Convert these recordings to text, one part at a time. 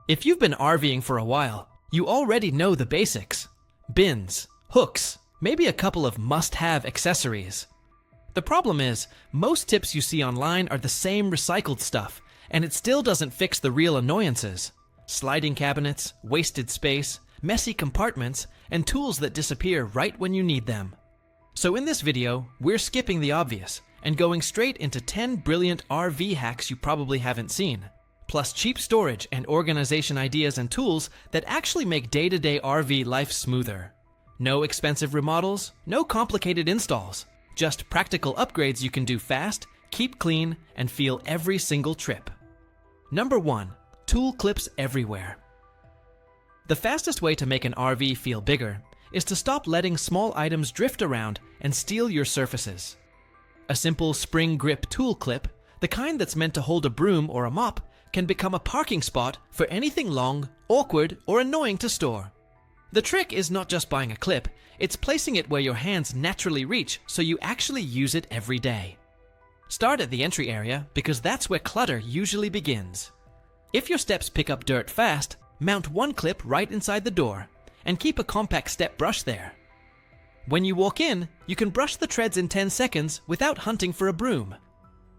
If you've been RVing for a while, you already know the basics. Bins, hooks, maybe a couple of must-have accessories. The problem is, most tips you see online are the same recycled stuff, and it still doesn't fix the real annoyances. Sliding cabinets, wasted space, messy compartments, and tools that disappear right when you need them. So in this video, we're skipping the obvious and going straight into 10 brilliant RV hacks you probably haven't seen, plus cheap storage and organization ideas and tools that actually make day-to-day RV life smoother. No expensive remodels, no complicated installs, just practical upgrades you can do fast, keep clean, and feel every single trip. Number 1. Tool clips everywhere. The fastest way to make an RV feel bigger is to stop letting small items drift around and steal your surfaces. A simple spring grip tool clip, the kind that's meant to hold a broom or a mop, can become a parking spot for anything long, awkward, or annoying to store. The trick is not just buying a clip, it's placing it where your hands naturally reach so you actually use it every day. Start at the entry area because that's where clutter usually begins. If your steps pick up dirt fast, mount one clip right inside the door and keep a compact step brush there. When you walk in, you can brush the treads in 10 seconds without hunting for a broom.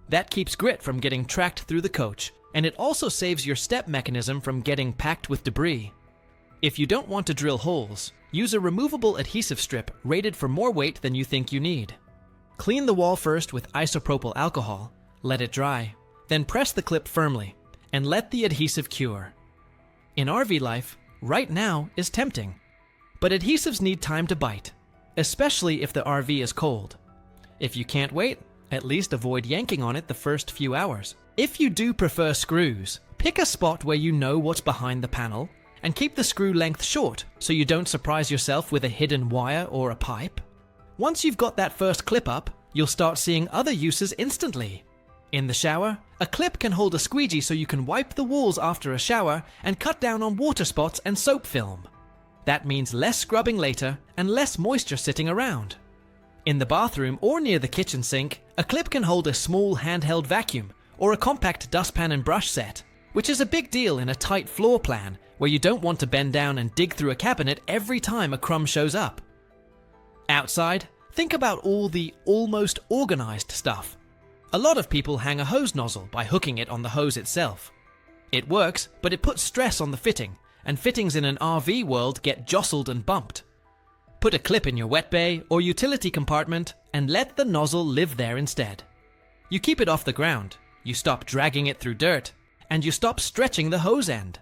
That keeps grit from getting tracked through the coach, and it also saves your step mechanism from getting packed with debris. If you don't want to drill holes, use a removable adhesive strip rated for more weight than you think you need. Clean the wall first with isopropyl alcohol, let it dry, then press the clip firmly, and let the adhesive cure. In RV life, right now is tempting, but adhesives need time to bite, especially if the RV is cold. If you can't wait, at least avoid yanking on it the first few hours. If you do prefer screws, pick a spot where you know what's behind the panel and keep the screw length short so you don't surprise yourself with a hidden wire or a pipe. Once you've got that first clip up, you'll start seeing other uses instantly. In the shower, a clip can hold a squeegee so you can wipe the walls after a shower and cut down on water spots and soap film. That means less scrubbing later and less moisture sitting around. In the bathroom or near the kitchen sink, a clip can hold a small handheld vacuum or a compact dustpan and brush set, which is a big deal in a tight floor plan where you don't want to bend down and dig through a cabinet every time a crumb shows up. Outside, think about all the almost organized stuff. A lot of people hang a hose nozzle by hooking it on the hose itself. It works, but it puts stress on the fitting, and fittings in an RV world get jostled and bumped. Put a clip in your wet bay or utility compartment and let the nozzle live there instead. You keep it off the ground, you stop dragging it through dirt, and you stop stretching the hose end.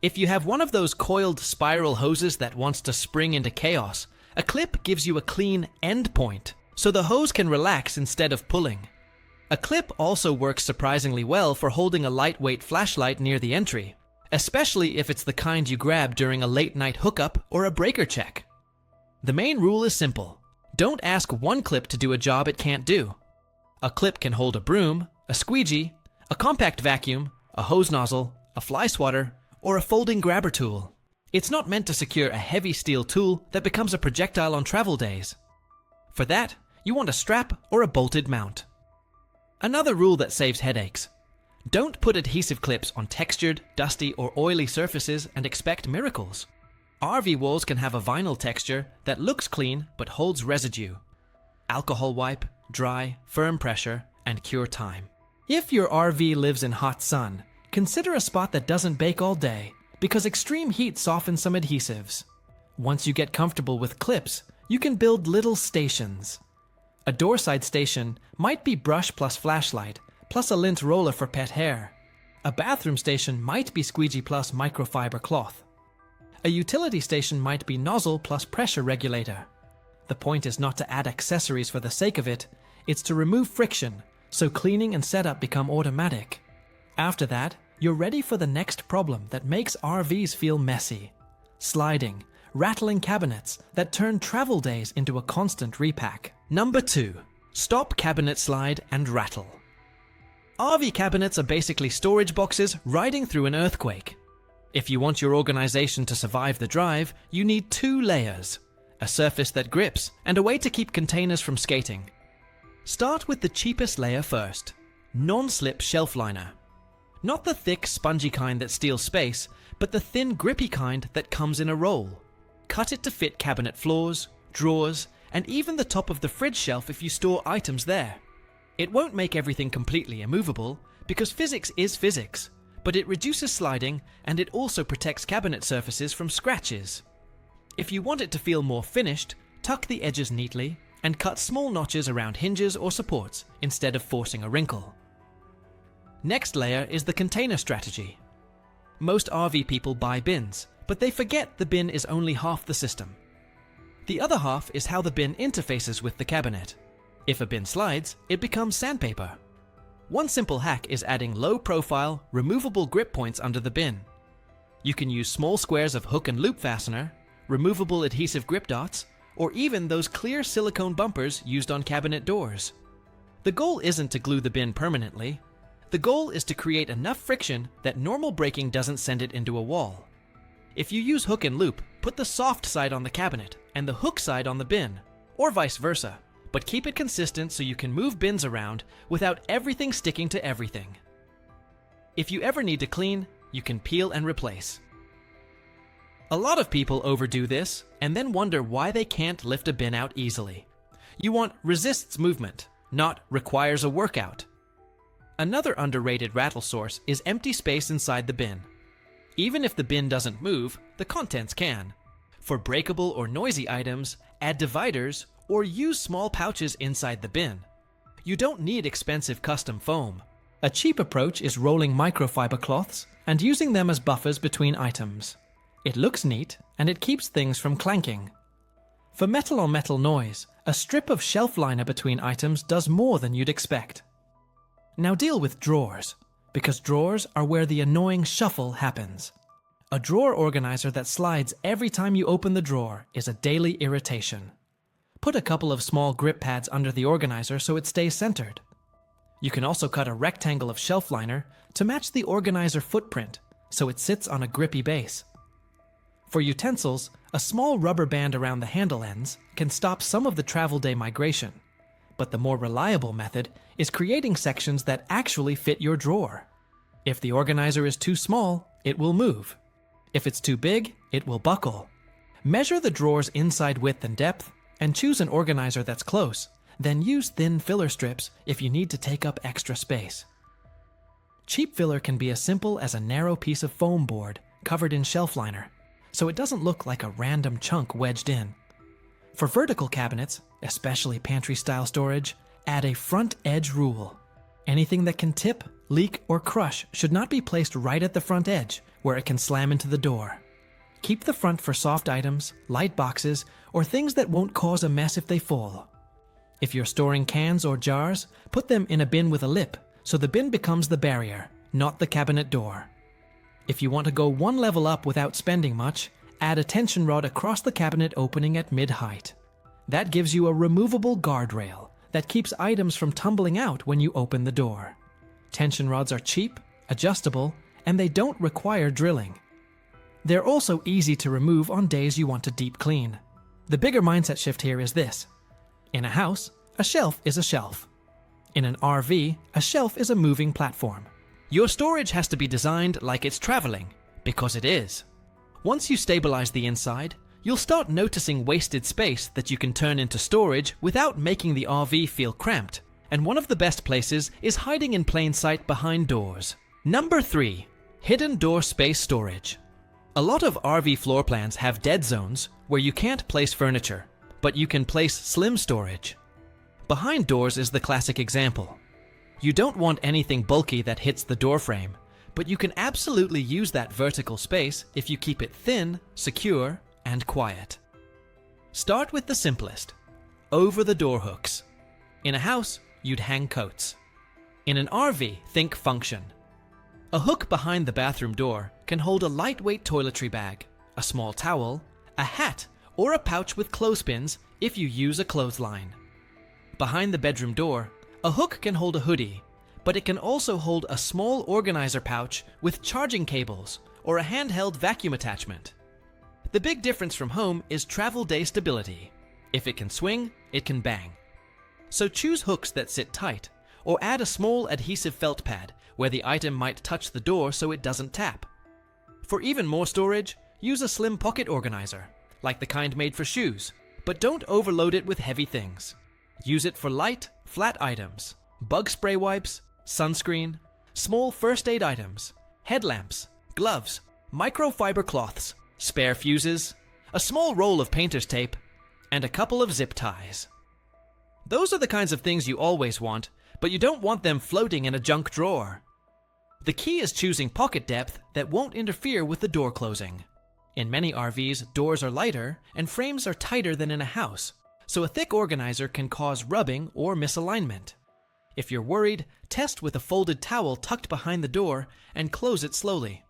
If you have one of those coiled spiral hoses that wants to spring into chaos, a clip gives you a clean end point, so the hose can relax instead of pulling. A clip also works surprisingly well for holding a lightweight flashlight near the entry, especially if it's the kind you grab during a late-night hookup or a breaker check. The main rule is simple. Don't ask one clip to do a job it can't do. A clip can hold a broom, a squeegee, a compact vacuum, a hose nozzle, a fly swatter, or a folding grabber tool. It's not meant to secure a heavy steel tool that becomes a projectile on travel days. For that, you want a strap or a bolted mount. Another rule that saves headaches. Don't put adhesive clips on textured, dusty, or oily surfaces and expect miracles. RV walls can have a vinyl texture that looks clean but holds residue. Alcohol wipe, dry, firm pressure, and cure time. If your RV lives in hot sun, consider a spot that doesn't bake all day, because extreme heat softens some adhesives. Once you get comfortable with clips, you can build little stations. A doorside station might be brush plus flashlight, plus a lint roller for pet hair. A bathroom station might be squeegee plus microfiber cloth. A utility station might be nozzle plus pressure regulator. The point is not to add accessories for the sake of it, it's to remove friction, so cleaning and setup become automatic. After that, you're ready for the next problem that makes RVs feel messy. Sliding, rattling cabinets that turn travel days into a constant repack. Number 2. Stop cabinet slide and rattle. RV cabinets are basically storage boxes riding through an earthquake. If you want your organization to survive the drive, you need 2 layers. A surface that grips and a way to keep containers from skating. Start with the cheapest layer first. Non-slip shelf liner. Not the thick, spongy kind that steals space, but the thin, grippy kind that comes in a roll. Cut it to fit cabinet floors, drawers, and even the top of the fridge shelf if you store items there. It won't make everything completely immovable, because physics is physics, but it reduces sliding and it also protects cabinet surfaces from scratches. If you want it to feel more finished, tuck the edges neatly and cut small notches around hinges or supports instead of forcing a wrinkle. Next layer is the container strategy. Most RV people buy bins, but they forget the bin is only half the system. The other half is how the bin interfaces with the cabinet. If a bin slides, it becomes sandpaper. One simple hack is adding low-profile, removable grip points under the bin. You can use small squares of hook and loop fastener, removable adhesive grip dots, or even those clear silicone bumpers used on cabinet doors. The goal isn't to glue the bin permanently. The goal is to create enough friction that normal braking doesn't send it into a wall. If you use hook and loop, put the soft side on the cabinet and the hook side on the bin, or vice versa, but keep it consistent so you can move bins around without everything sticking to everything. If you ever need to clean, you can peel and replace. A lot of people overdo this and then wonder why they can't lift a bin out easily. You want resists movement, not requires a workout. Another underrated rattle source is empty space inside the bin. Even if the bin doesn't move, the contents can. For breakable or noisy items, add dividers or use small pouches inside the bin. You don't need expensive custom foam. A cheap approach is rolling microfiber cloths and using them as buffers between items. It looks neat and it keeps things from clanking. For metal-on-metal noise, a strip of shelf liner between items does more than you'd expect. Now deal with drawers, because drawers are where the annoying shuffle happens. A drawer organizer that slides every time you open the drawer is a daily irritation. Put a couple of small grip pads under the organizer so it stays centered. You can also cut a rectangle of shelf liner to match the organizer footprint so it sits on a grippy base. For utensils, a small rubber band around the handle ends can stop some of the travel day migration, but the more reliable method is creating sections that actually fit your drawer. If the organizer is too small, it will move. If it's too big, it will buckle. Measure the drawer's inside width and depth, and choose an organizer that's close, then use thin filler strips if you need to take up extra space. Cheap filler can be as simple as a narrow piece of foam board covered in shelf liner, so it doesn't look like a random chunk wedged in. For vertical cabinets, especially pantry-style storage, add a front edge rule. Anything that can tip, leak, or crush should not be placed right at the front edge, where it can slam into the door. Keep the front for soft items, light boxes, or things that won't cause a mess if they fall. If you're storing cans or jars, put them in a bin with a lip, so the bin becomes the barrier, not the cabinet door. If you want to go one level up without spending much, add a tension rod across the cabinet opening at mid-height. That gives you a removable guardrail that keeps items from tumbling out when you open the door. Tension rods are cheap, adjustable, and they don't require drilling. They're also easy to remove on days you want to deep clean. The bigger mindset shift here is this. In a house, a shelf is a shelf. In an RV, a shelf is a moving platform. Your storage has to be designed like it's traveling, because it is. Once you stabilize the inside, you'll start noticing wasted space that you can turn into storage without making the RV feel cramped. And one of the best places is hiding in plain sight behind doors. Number 3. Hidden door space storage. A lot of RV floor plans have dead zones where you can't place furniture, but you can place slim storage. Behind doors is the classic example. You don't want anything bulky that hits the door frame, but you can absolutely use that vertical space if you keep it thin, secure, and quiet. Start with the simplest. Over the door hooks. In a house, you'd hang coats. In an RV, think function. A hook behind the bathroom door can hold a lightweight toiletry bag, a small towel, a hat, or a pouch with clothespins if you use a clothesline. Behind the bedroom door, a hook can hold a hoodie, but it can also hold a small organizer pouch with charging cables or a handheld vacuum attachment. The big difference from home is travel day stability. If it can swing, it can bang. So choose hooks that sit tight, or add a small adhesive felt pad where the item might touch the door so it doesn't tap. For even more storage, use a slim pocket organizer, like the kind made for shoes, but don't overload it with heavy things. Use it for light, flat items, bug spray wipes, sunscreen, small first aid items, headlamps, gloves, microfiber cloths, spare fuses, a small roll of painter's tape, and a couple of zip ties. Those are the kinds of things you always want, but you don't want them floating in a junk drawer. The key is choosing pocket depth that won't interfere with the door closing. In many RVs, doors are lighter and frames are tighter than in a house, so a thick organizer can cause rubbing or misalignment. If you're worried, test with a folded towel tucked behind the door and close it slowly.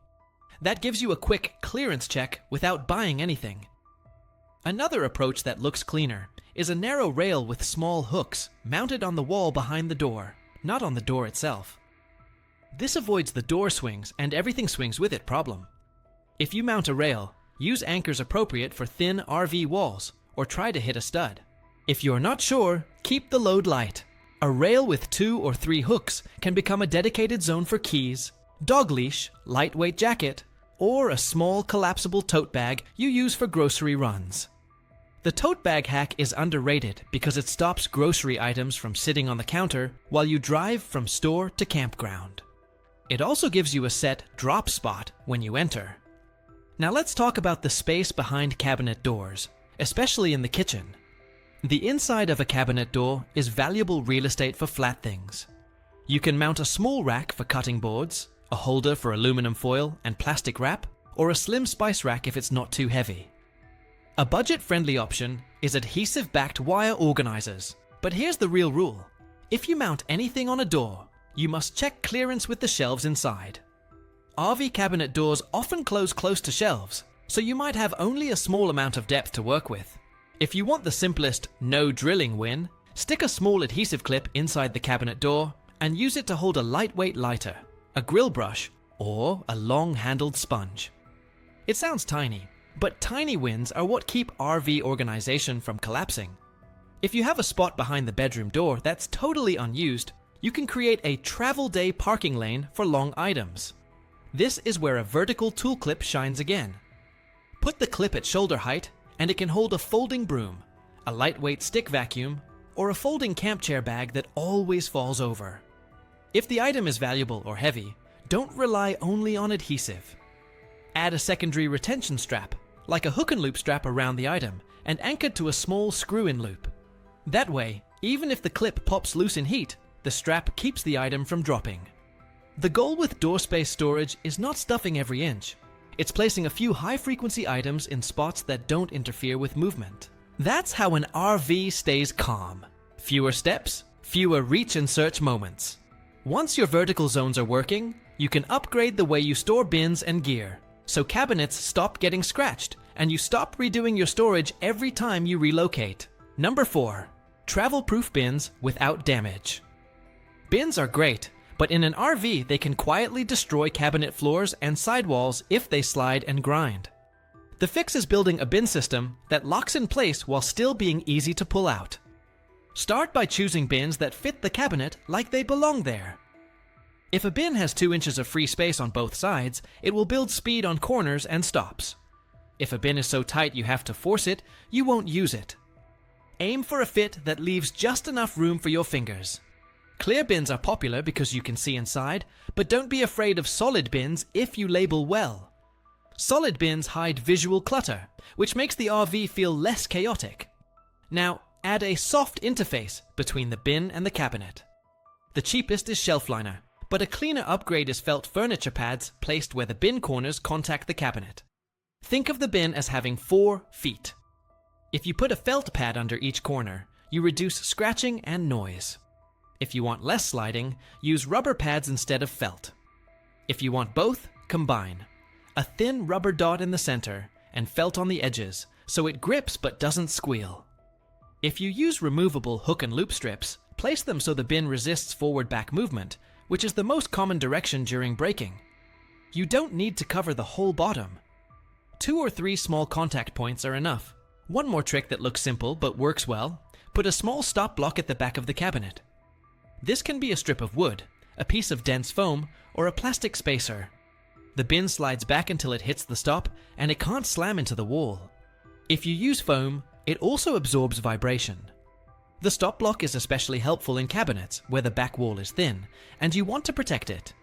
That gives you a quick clearance check without buying anything. Another approach that looks cleaner is a narrow rail with small hooks mounted on the wall behind the door, not on the door itself. This avoids the door swings and everything swings with it problem. If you mount a rail, use anchors appropriate for thin RV walls or try to hit a stud. If you're not sure, keep the load light. A rail with 2 or 3 hooks can become a dedicated zone for keys, dog leash, lightweight jacket, or a small collapsible tote bag you use for grocery runs. The tote bag hack is underrated because it stops grocery items from sitting on the counter while you drive from store to campground. It also gives you a set drop spot when you enter. Now let's talk about the space behind cabinet doors, especially in the kitchen. The inside of a cabinet door is valuable real estate for flat things. You can mount a small rack for cutting boards, a holder for aluminum foil and plastic wrap, or a slim spice rack if it's not too heavy. A budget-friendly option is adhesive-backed wire organizers, but here's the real rule. If you mount anything on a door, you must check clearance with the shelves inside. RV cabinet doors often close close to shelves, so you might have only a small amount of depth to work with. If you want the simplest no drilling win, stick a small adhesive clip inside the cabinet door and use it to hold a lightweight lighter, a grill brush, or a long-handled sponge. It sounds tiny, but tiny wins are what keep RV organization from collapsing. If you have a spot behind the bedroom door that's totally unused, you can create a travel day parking lane for long items. This is where a vertical tool clip shines again. Put the clip at shoulder height and it can hold a folding broom, a lightweight stick vacuum, or a folding camp chair bag that always falls over. If the item is valuable or heavy, don't rely only on adhesive. Add a secondary retention strap, like a hook and loop strap around the item, and anchored to a small screw-in loop. That way, even if the clip pops loose in heat, the strap keeps the item from dropping. The goal with door space storage is not stuffing every inch. It's placing a few high-frequency items in spots that don't interfere with movement. That's how an RV stays calm. Fewer steps, fewer reach and search moments. Once your vertical zones are working, you can upgrade the way you store bins and gear, so cabinets stop getting scratched and you stop redoing your storage every time you relocate. Number 4. Travel-proof bins without damage. Bins are great, but in an RV they can quietly destroy cabinet floors and sidewalls if they slide and grind. The fix is building a bin system that locks in place while still being easy to pull out. Start by choosing bins that fit the cabinet like they belong there. If a bin has 2 inches of free space on both sides, it will build speed on corners and stops. If a bin is so tight you have to force it, you won't use it. Aim for a fit that leaves just enough room for your fingers. Clear bins are popular because you can see inside, but don't be afraid of solid bins if you label well. Solid bins hide visual clutter, which makes the RV feel less chaotic. Now, add a soft interface between the bin and the cabinet. The cheapest is shelf liner, but a cleaner upgrade is felt furniture pads placed where the bin corners contact the cabinet. Think of the bin as having 4 feet. If you put a felt pad under each corner, you reduce scratching and noise. If you want less sliding, use rubber pads instead of felt. If you want both, combine. A thin rubber dot in the center and felt on the edges, so it grips but doesn't squeal. If you use removable hook and loop strips, place them so the bin resists forward-back movement, which is the most common direction during braking. You don't need to cover the whole bottom. 2 or 3 small contact points are enough. One more trick that looks simple but works well, put a small stop block at the back of the cabinet. This can be a strip of wood, a piece of dense foam, or a plastic spacer. The bin slides back until it hits the stop, and it can't slam into the wall. If you use foam, it also absorbs vibration. The stop block is especially helpful in cabinets where the back wall is thin, and you want to protect it.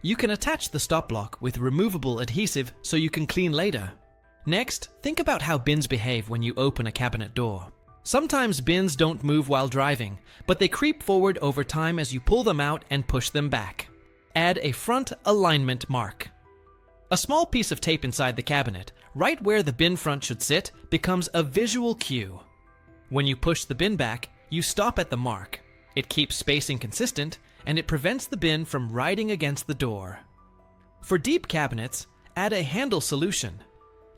You can attach the stop block with removable adhesive so you can clean later. Next, think about how bins behave when you open a cabinet door. Sometimes bins don't move while driving, but they creep forward over time as you pull them out and push them back. Add a front alignment mark. A small piece of tape inside the cabinet, right where the bin front should sit, becomes a visual cue. When you push the bin back, you stop at the mark. It keeps spacing consistent, and it prevents the bin from riding against the door. For deep cabinets, add a handle solution.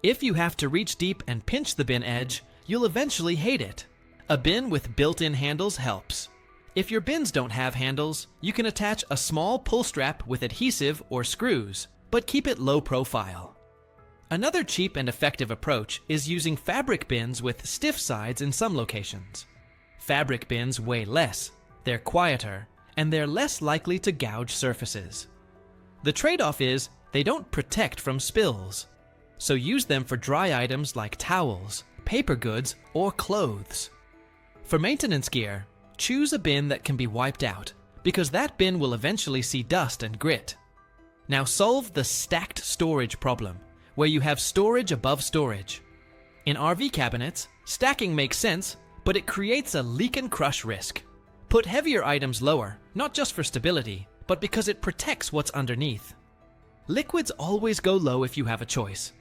If you have to reach deep and pinch the bin edge, you'll eventually hate it. A bin with built-in handles helps. If your bins don't have handles, you can attach a small pull strap with adhesive or screws, but keep it low profile. Another cheap and effective approach is using fabric bins with stiff sides in some locations. Fabric bins weigh less, they're quieter, and they're less likely to gouge surfaces. The trade-off is they don't protect from spills, so use them for dry items like towels, paper goods, or clothes. For maintenance gear, choose a bin that can be wiped out, because that bin will eventually see dust and grit. Now solve the stacked storage problem, where you have storage above storage. In RV cabinets, stacking makes sense, but it creates a leak and crush risk. Put heavier items lower, not just for stability, but because it protects what's underneath. Liquids always go low if you have a choice.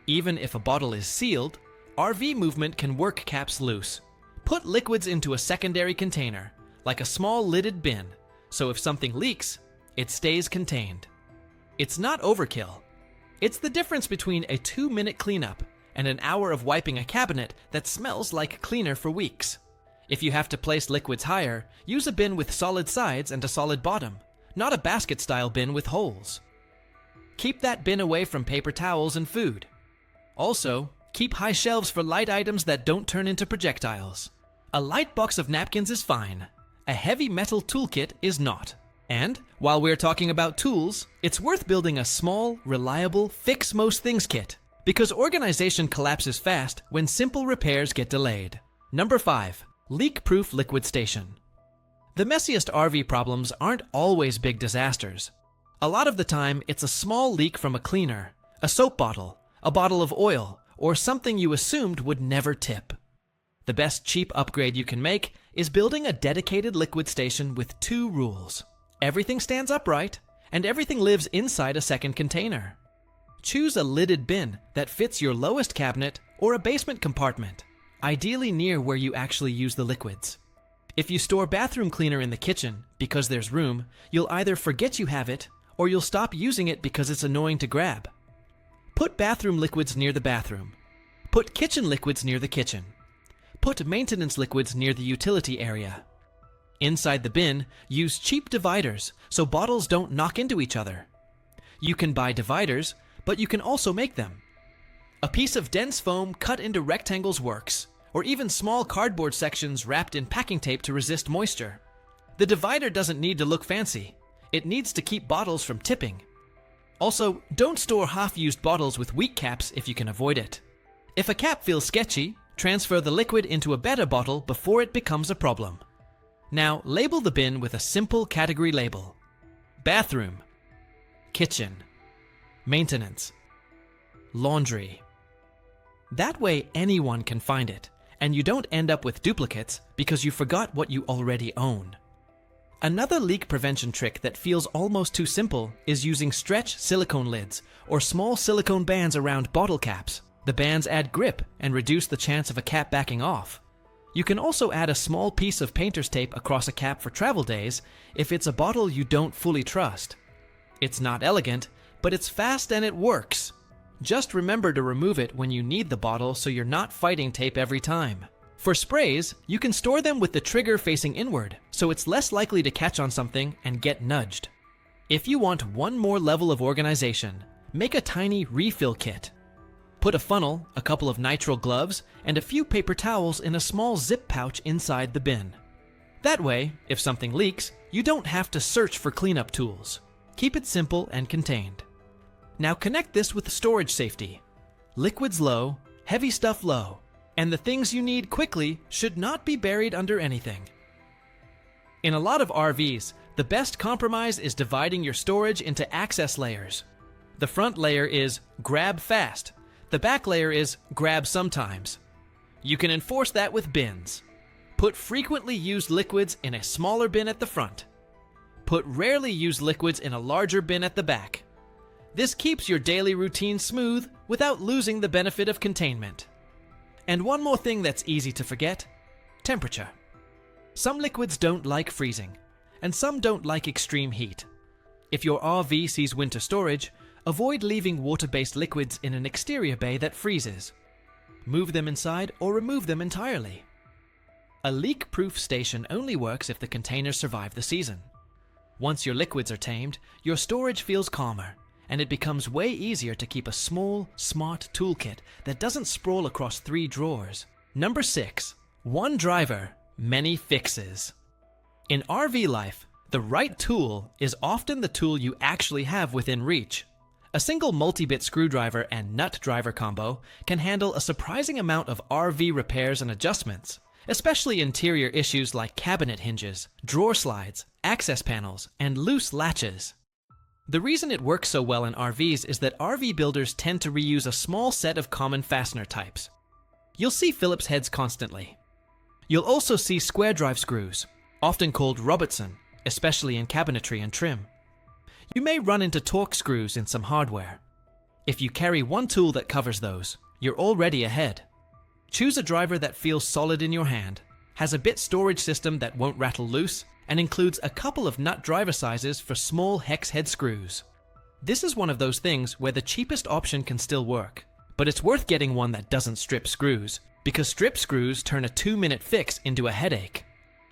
Even if a bottle is sealed, RV movement can work caps loose. Put liquids into a secondary container, like a small lidded bin, so if something leaks, it stays contained. It's not overkill. It's the difference between a 2-minute cleanup and an hour of wiping a cabinet that smells like cleaner for weeks. If you have to place liquids higher, use a bin with solid sides and a solid bottom, not a basket-style bin with holes. Keep that bin away from paper towels and food. Also, keep high shelves for light items that don't turn into projectiles. A light box of napkins is fine. A heavy metal toolkit is not. And, while we're talking about tools, it's worth building a small, reliable, fix-most-things kit, because organization collapses fast when simple repairs get delayed. Number 5. Leak-proof liquid station. The messiest RV problems aren't always big disasters. A lot of the time, it's a small leak from a cleaner, a soap bottle, a bottle of oil, or something you assumed would never tip. The best cheap upgrade you can make is building a dedicated liquid station with 2 rules. Everything stands upright, and everything lives inside a second container. Choose a lidded bin that fits your lowest cabinet or a basement compartment, ideally near where you actually use the liquids. If you store bathroom cleaner in the kitchen because there's room, you'll either forget you have it, or you'll stop using it because it's annoying to grab. Put bathroom liquids near the bathroom. Put kitchen liquids near the kitchen. Put maintenance liquids near the utility area. Inside the bin, use cheap dividers so bottles don't knock into each other. You can buy dividers, but you can also make them. A piece of dense foam cut into rectangles works, or even small cardboard sections wrapped in packing tape to resist moisture. The divider doesn't need to look fancy. It needs to keep bottles from tipping. Also, don't store half-used bottles with weak caps if you can avoid it. If a cap feels sketchy, transfer the liquid into a better bottle before it becomes a problem. Now, label the bin with a simple category label. Bathroom, kitchen, maintenance, laundry. That way anyone can find it, and you don't end up with duplicates because you forgot what you already own. Another leak prevention trick that feels almost too simple is using stretch silicone lids or small silicone bands around bottle caps. The bands add grip and reduce the chance of a cap backing off. You can also add a small piece of painter's tape across a cap for travel days if it's a bottle you don't fully trust. It's not elegant, but it's fast and it works. Just remember to remove it when you need the bottle so you're not fighting tape every time. For sprays, you can store them with the trigger facing inward, so it's less likely to catch on something and get nudged. If you want one more level of organization, make a tiny refill kit. Put a funnel, a couple of nitrile gloves, and a few paper towels in a small zip pouch inside the bin. That way, if something leaks, you don't have to search for cleanup tools. Keep it simple and contained. Now connect this with storage safety. Liquids low, heavy stuff low, and the things you need quickly should not be buried under anything. In a lot of RVs, the best compromise is dividing your storage into access layers. The front layer is grab fast. The back layer is grab sometimes. You can enforce that with bins. Put frequently used liquids in a smaller bin at the front. Put rarely used liquids in a larger bin at the back. This keeps your daily routine smooth without losing the benefit of containment. And one more thing that's easy to forget: temperature. Some liquids don't like freezing, and some don't like extreme heat. If your RV sees winter storage, avoid leaving water-based liquids in an exterior bay that freezes. Move them inside or remove them entirely. A leak-proof station only works if the containers survive the season. Once your liquids are tamed, your storage feels calmer, and it becomes way easier to keep a small, smart toolkit that doesn't sprawl across 3 drawers. Number 6. One driver, many fixes. In RV life, the right tool is often the tool you actually have within reach. A single multi-bit screwdriver and nut driver combo can handle a surprising amount of RV repairs and adjustments, especially interior issues like cabinet hinges, drawer slides, access panels, and loose latches. The reason it works so well in RVs is that RV builders tend to reuse a small set of common fastener types. You'll see Phillips heads constantly. You'll also see square drive screws, often called Robertson, especially in cabinetry and trim. You may run into Torx screws in some hardware. If you carry one tool that covers those, you're already ahead. Choose a driver that feels solid in your hand, has a bit storage system that won't rattle loose, and includes a couple of nut driver sizes for small hex head screws. This is one of those things where the cheapest option can still work, but it's worth getting one that doesn't strip screws, because strip screws turn a 2-minute fix into a headache.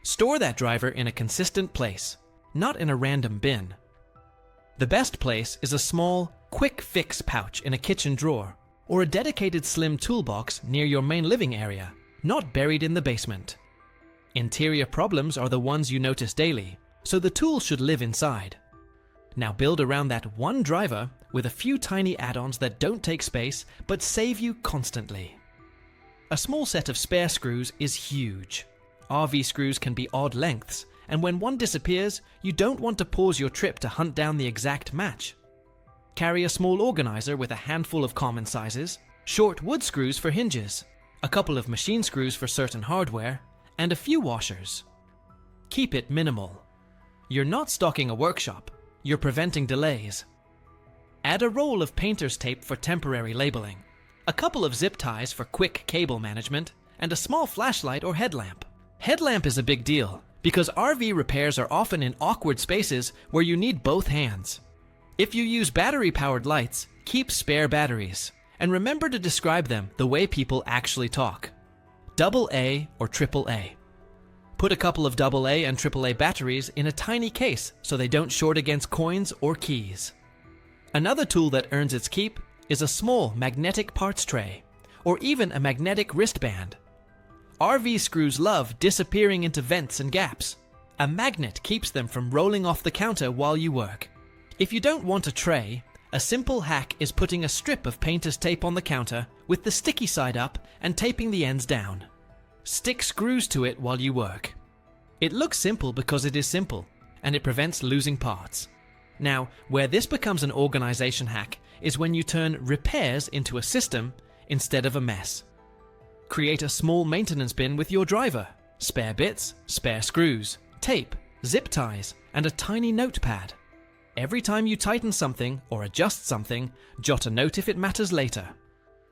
Store that driver in a consistent place, not in a random bin. The best place is a small, quick fix pouch in a kitchen drawer, or a dedicated slim toolbox near your main living area, not buried in the basement. Interior problems are the ones you notice daily, so the tool should live inside. Now build around that one driver with a few tiny add-ons that don't take space but save you constantly. A small set of spare screws is huge. RV screws can be odd lengths, and when one disappears, you don't want to pause your trip to hunt down the exact match. Carry a small organizer with a handful of common sizes, short wood screws for hinges, a couple of machine screws for certain hardware, and a few washers. Keep it minimal. You're not stocking a workshop, you're preventing delays. Add a roll of painter's tape for temporary labeling, a couple of zip ties for quick cable management, and a small flashlight or headlamp. Headlamp is a big deal, because RV repairs are often in awkward spaces where you need both hands. If you use battery-powered lights, keep spare batteries, and remember to describe them the way people actually talk. AA or AAA. Put a couple of AA and AAA batteries in a tiny case so they don't short against coins or keys. Another tool that earns its keep is a small magnetic parts tray, or even a magnetic wristband. RV screws love disappearing into vents and gaps. A magnet keeps them from rolling off the counter while you work. If you don't want a tray, a simple hack is putting a strip of painter's tape on the counter with the sticky side up and taping the ends down. Stick screws to it while you work. It looks simple because it is simple, and it prevents losing parts. Now, where this becomes an organization hack is when you turn repairs into a system instead of a mess. Create a small maintenance bin with your driver, spare bits, spare screws, tape, zip ties, and a tiny notepad. Every time you tighten something or adjust something, jot a note if it matters later.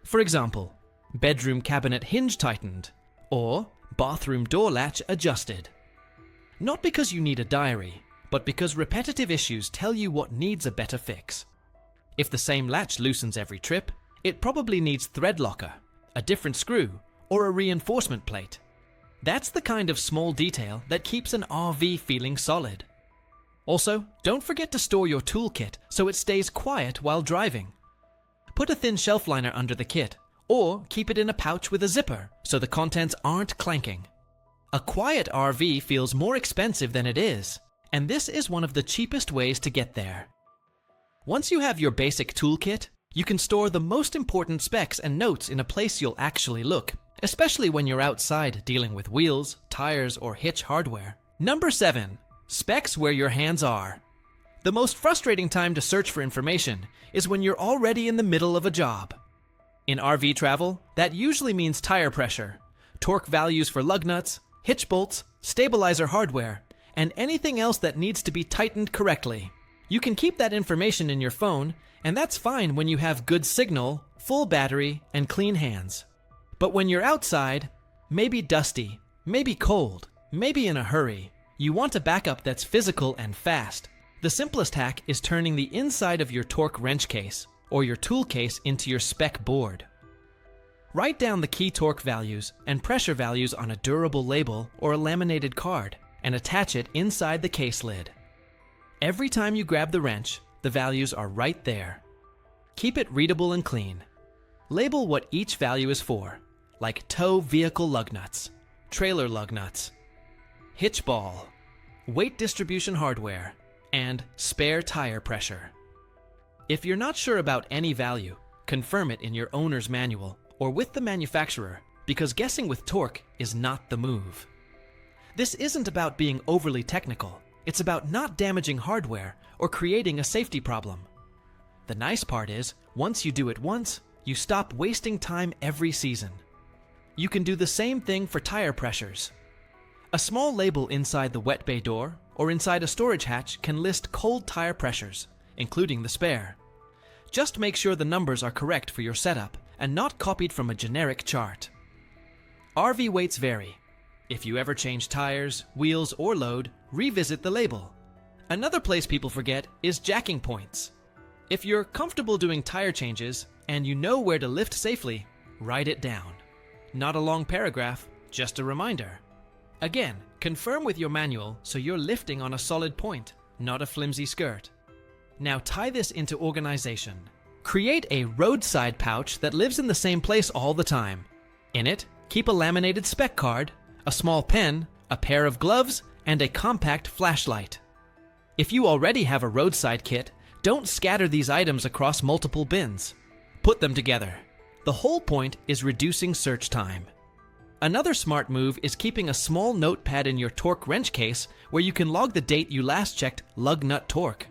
For example, bedroom cabinet hinge tightened, or bathroom door latch adjusted. Not because you need a diary, but because repetitive issues tell you what needs a better fix. If the same latch loosens every trip, it probably needs thread locker, a different screw, or a reinforcement plate. That's the kind of small detail that keeps an RV feeling solid. Also, don't forget to store your toolkit so it stays quiet while driving. Put a thin shelf liner under the kit, or keep it in a pouch with a zipper so the contents aren't clanking. A quiet RV feels more expensive than it is, and this is one of the cheapest ways to get there. Once you have your basic toolkit, you can store the most important specs and notes in a place you'll actually look, especially when you're outside dealing with wheels, tires, or hitch hardware. Number 7. Specs where your hands are. The most frustrating time to search for information is when you're already in the middle of a job. In RV travel, that usually means tire pressure, torque values for lug nuts, hitch bolts, stabilizer hardware, and anything else that needs to be tightened correctly. You can keep that information in your phone, and that's fine when you have good signal, full battery, and clean hands. But when you're outside, maybe dusty, maybe cold, maybe in a hurry, you want a backup that's physical and fast. The simplest hack is turning the inside of your torque wrench case or your tool case into your spec board. Write down the key torque values and pressure values on a durable label or a laminated card and attach it inside the case lid. Every time you grab the wrench, the values are right there. Keep it readable and clean. Label what each value is for, like tow vehicle lug nuts, trailer lug nuts, hitch ball, weight distribution hardware, and spare tire pressure. If you're not sure about any value, confirm it in your owner's manual or with the manufacturer, because guessing with torque is not the move. This isn't about being overly technical. It's about not damaging hardware or creating a safety problem. The nice part is, once you do it once, you stop wasting time every season. You can do the same thing for tire pressures. A small label inside the wet bay door or inside a storage hatch can list cold tire pressures, including the spare. Just make sure the numbers are correct for your setup and not copied from a generic chart. RV weights vary. If you ever change tires, wheels, or load, revisit the label. Another place people forget is jacking points. If you're comfortable doing tire changes and you know where to lift safely, write it down. Not a long paragraph, just a reminder. Again, confirm with your manual so you're lifting on a solid point, not a flimsy skirt. Now tie this into organization. Create a roadside pouch that lives in the same place all the time. In it, keep a laminated spec card, a small pen, a pair of gloves, and a compact flashlight. If you already have a roadside kit, don't scatter these items across multiple bins. Put them together. The whole point is reducing search time. Another smart move is keeping a small notepad in your torque wrench case where you can log the date you last checked lug nut torque.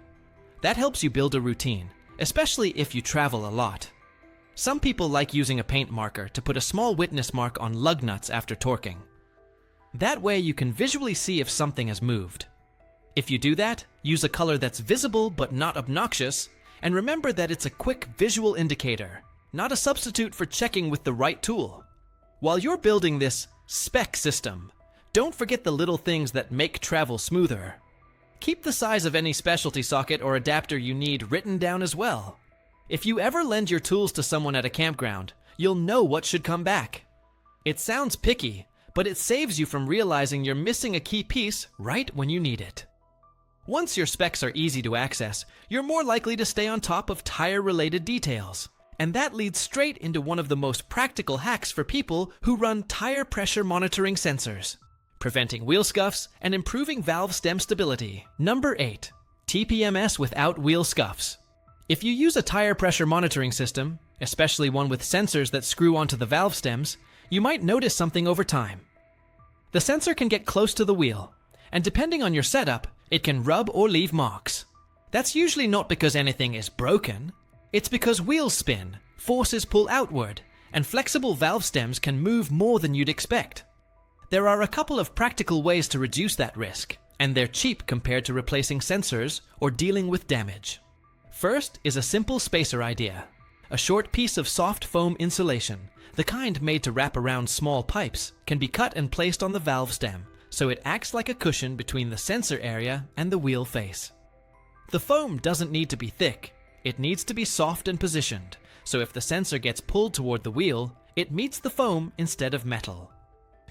That helps you build a routine, especially if you travel a lot. Some people like using a paint marker to put a small witness mark on lug nuts after torquing. That way you can visually see if something has moved. If you do that, use a color that's visible but not obnoxious, and remember that it's a quick visual indicator, not a substitute for checking with the right tool. While you're building this spec system, don't forget the little things that make travel smoother. Keep the size of any specialty socket or adapter you need written down as well. If you ever lend your tools to someone at a campground, you'll know what should come back. It sounds picky, but it saves you from realizing you're missing a key piece right when you need it. Once your specs are easy to access, you're more likely to stay on top of tire-related details. And that leads straight into one of the most practical hacks for people who run tire pressure monitoring sensors, preventing wheel scuffs and improving valve stem stability. Number 8. TPMS without wheel scuffs. If you use a tire pressure monitoring system, especially one with sensors that screw onto the valve stems, you might notice something over time. The sensor can get close to the wheel, and depending on your setup, it can rub or leave marks. That's usually not because anything is broken. It's because wheels spin, forces pull outward, and flexible valve stems can move more than you'd expect. There are a couple of practical ways to reduce that risk, and they're cheap compared to replacing sensors or dealing with damage. First is a simple spacer idea. A short piece of soft foam insulation, the kind made to wrap around small pipes, can be cut and placed on the valve stem, so it acts like a cushion between the sensor area and the wheel face. The foam doesn't need to be thick. It needs to be soft and positioned, so if the sensor gets pulled toward the wheel, it meets the foam instead of metal.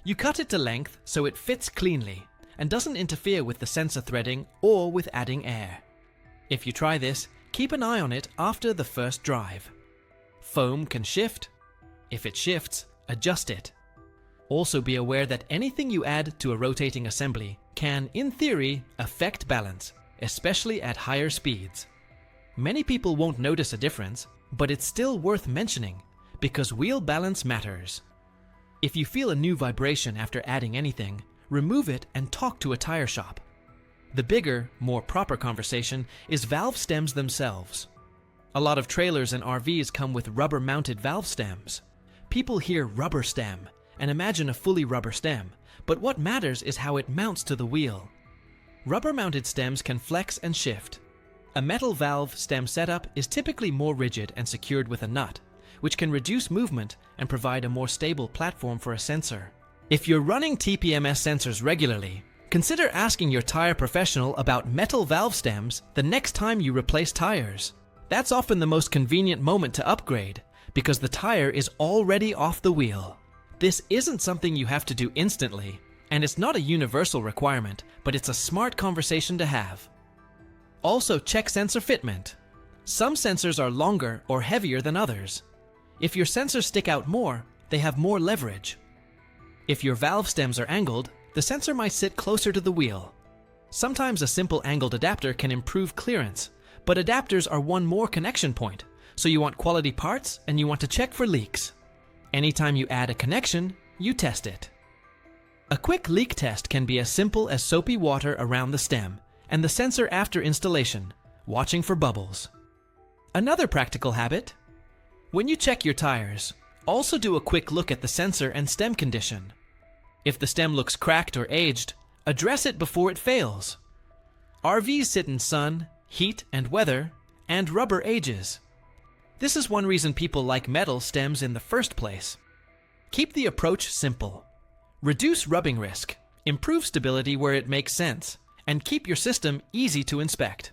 You cut it to length so it fits cleanly and doesn't interfere with the sensor threading or with adding air. If you try this, keep an eye on it after the first drive. Foam can shift. If it shifts, adjust it. Also be aware that anything you add to a rotating assembly can, in theory, affect balance, especially at higher speeds. Many people won't notice a difference, but it's still worth mentioning because wheel balance matters. If you feel a new vibration after adding anything, remove it and talk to a tire shop. The bigger, more proper conversation is valve stems themselves. A lot of trailers and RVs come with rubber-mounted valve stems. People hear rubber stem and imagine a fully rubber stem, but what matters is how it mounts to the wheel. Rubber-mounted stems can flex and shift. A metal valve stem setup is typically more rigid and secured with a nut, which can reduce movement and provide a more stable platform for a sensor. If you're running TPMS sensors regularly, consider asking your tire professional about metal valve stems the next time you replace tires. That's often the most convenient moment to upgrade, because the tire is already off the wheel. This isn't something you have to do instantly, and it's not a universal requirement, but it's a smart conversation to have. Also, check sensor fitment. Some sensors are longer or heavier than others. If your sensors stick out more, they have more leverage. If your valve stems are angled, the sensor might sit closer to the wheel. Sometimes a simple angled adapter can improve clearance, but adapters are one more connection point, so you want quality parts and you want to check for leaks. Anytime you add a connection, you test it. A quick leak test can be as simple as soapy water around the stem and the sensor after installation, watching for bubbles. Another practical habit: when you check your tires, also do a quick look at the sensor and stem condition. If the stem looks cracked or aged, address it before it fails. RVs sit in sun, heat, and weather, and rubber ages. This is one reason people like metal stems in the first place. Keep the approach simple. Reduce rubbing risk, improve stability where it makes sense, and keep your system easy to inspect.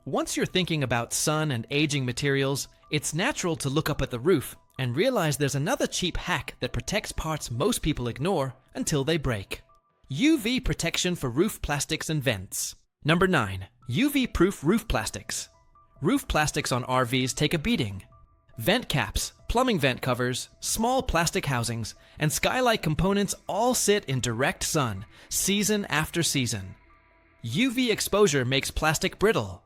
Once you're thinking about sun and aging materials, it's natural to look up at the roof and realize there's another cheap hack that protects parts most people ignore until they break. UV protection for roof plastics and vents. Number 9. UV-proof roof plastics. Roof plastics on RVs take a beating. Vent caps, plumbing vent covers, small plastic housings, and skylight components all sit in direct sun, season after season. UV exposure makes plastic brittle.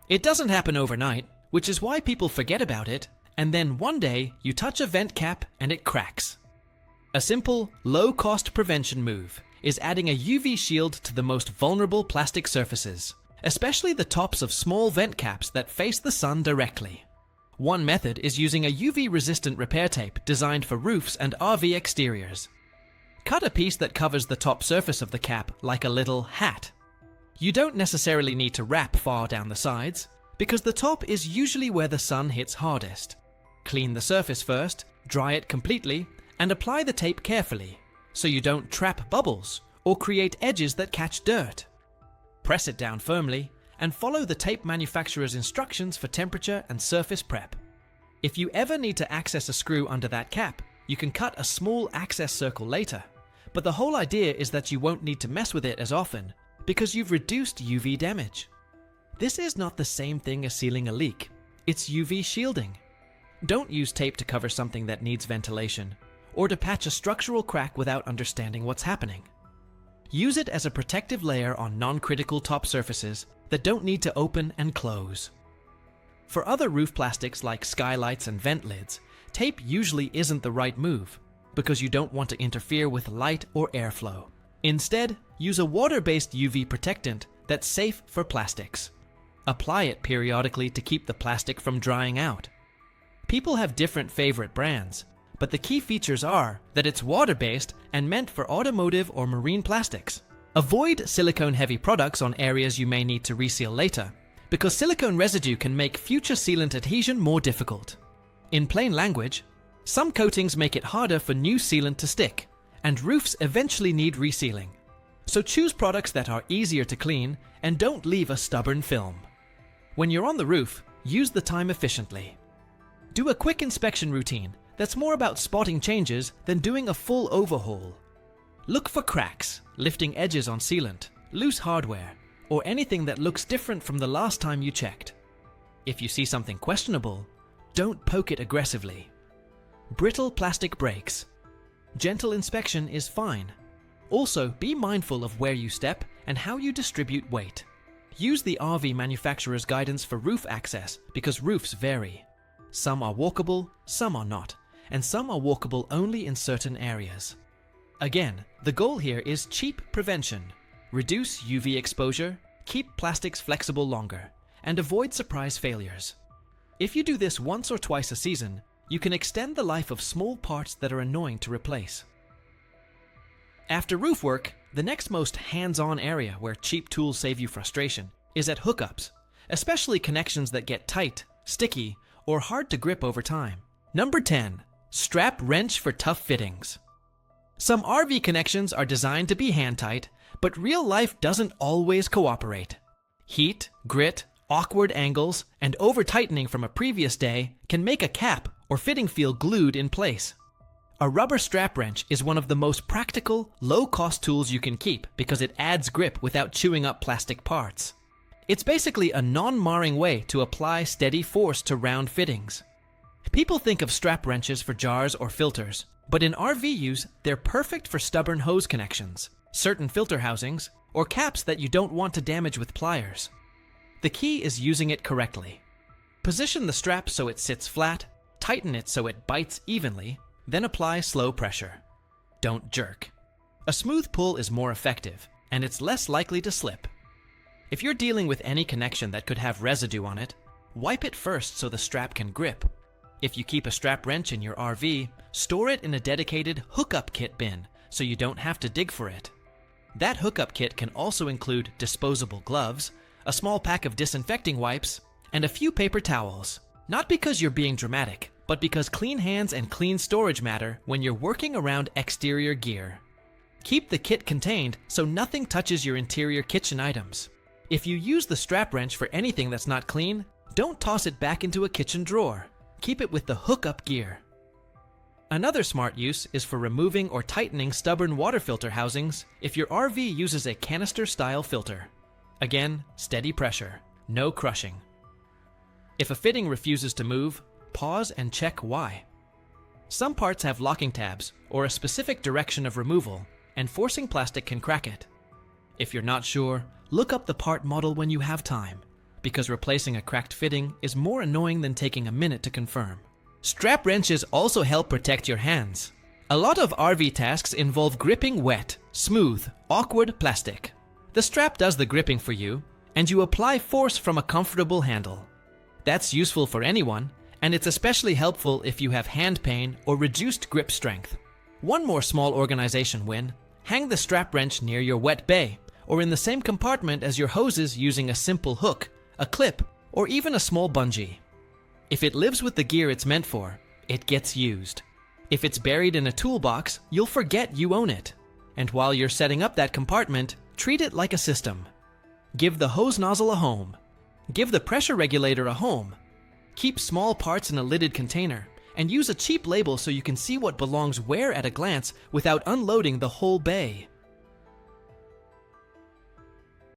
It doesn't happen overnight, which is why people forget about it, and then one day you touch a vent cap and it cracks. A simple, low-cost prevention move is adding a UV shield to the most vulnerable plastic surfaces, especially the tops of small vent caps that face the sun directly. One method is using a UV-resistant repair tape designed for roofs and RV exteriors. Cut a piece that covers the top surface of the cap like a little hat. You don't necessarily need to wrap far down the sides, because the top is usually where the sun hits hardest. Clean the surface first, dry it completely, and apply the tape carefully, so you don't trap bubbles or create edges that catch dirt. Press it down firmly, and follow the tape manufacturer's instructions for temperature and surface prep. If you ever need to access a screw under that cap, you can cut a small access circle later, but the whole idea is that you won't need to mess with it as often, because you've reduced UV damage. This is not the same thing as sealing a leak. It's UV shielding. Don't use tape to cover something that needs ventilation, or to patch a structural crack without understanding what's happening. Use it as a protective layer on non-critical top surfaces that don't need to open and close. For other roof plastics like skylights and vent lids, tape usually isn't the right move, because you don't want to interfere with light or airflow. Instead, use a water-based UV protectant that's safe for plastics. Apply it periodically to keep the plastic from drying out. People have different favorite brands, but the key features are that it's water-based and meant for automotive or marine plastics. Avoid silicone-heavy products on areas you may need to reseal later, because silicone residue can make future sealant adhesion more difficult. In plain language, some coatings make it harder for new sealant to stick, and roofs eventually need resealing. So choose products that are easier to clean and don't leave a stubborn film. When you're on the roof, use the time efficiently. Do a quick inspection routine that's more about spotting changes than doing a full overhaul. Look for cracks, lifting edges on sealant, loose hardware, or anything that looks different from the last time you checked. If you see something questionable, don't poke it aggressively. Brittle plastic breaks. Gentle inspection is fine. Also, be mindful of where you step and how you distribute weight. Use the RV manufacturer's guidance for roof access because roofs vary. Some are walkable, some are not, and some are walkable only in certain areas. Again, the goal here is cheap prevention. Reduce UV exposure, keep plastics flexible longer, and avoid surprise failures. If you do this once or twice a season, you can extend the life of small parts that are annoying to replace. After roof work, the next most hands-on area where cheap tools save you frustration is at hookups, especially connections that get tight, sticky, or hard to grip over time. Number 10. Strap wrench for tough fittings. Some RV connections are designed to be hand-tight, but real life doesn't always cooperate. Heat, grit, awkward angles, and over-tightening from a previous day can make a cap or fitting feel glued in place. A rubber strap wrench is one of the most practical, low-cost tools you can keep because it adds grip without chewing up plastic parts. It's basically a non-marring way to apply steady force to round fittings. People think of strap wrenches for jars or filters, but in RV use, they're perfect for stubborn hose connections, certain filter housings, or caps that you don't want to damage with pliers. The key is using it correctly. Position the strap so it sits flat, tighten it so it bites evenly, then apply slow pressure. Don't jerk. A smooth pull is more effective, and it's less likely to slip. If you're dealing with any connection that could have residue on it, wipe it first so the strap can grip. If you keep a strap wrench in your RV, store it in a dedicated hookup kit bin so you don't have to dig for it. That hookup kit can also include disposable gloves, a small pack of disinfecting wipes, and a few paper towels. Not because you're being dramatic, but because clean hands and clean storage matter when you're working around exterior gear. Keep the kit contained so nothing touches your interior kitchen items. If you use the strap wrench for anything that's not clean, don't toss it back into a kitchen drawer. Keep it with the hookup gear. Another smart use is for removing or tightening stubborn water filter housings if your RV uses a canister-style filter. Again, steady pressure, no crushing. If a fitting refuses to move, pause and check why. Some parts have locking tabs or a specific direction of removal, and forcing plastic can crack it. If you're not sure, look up the part model when you have time, because replacing a cracked fitting is more annoying than taking a minute to confirm. Strap wrenches also help protect your hands. A lot of RV tasks involve gripping wet, smooth, awkward plastic. The strap does the gripping for you, and you apply force from a comfortable handle. That's useful for anyone, and it's especially helpful if you have hand pain or reduced grip strength. One more small organization win: hang the strap wrench near your wet bay, or in the same compartment as your hoses using a simple hook, a clip, or even a small bungee. If it lives with the gear it's meant for, it gets used. If it's buried in a toolbox, you'll forget you own it. And while you're setting up that compartment, treat it like a system. Give the hose nozzle a home. Give the pressure regulator a home. Keep small parts in a lidded container, and use a cheap label so you can see what belongs where at a glance without unloading the whole bay.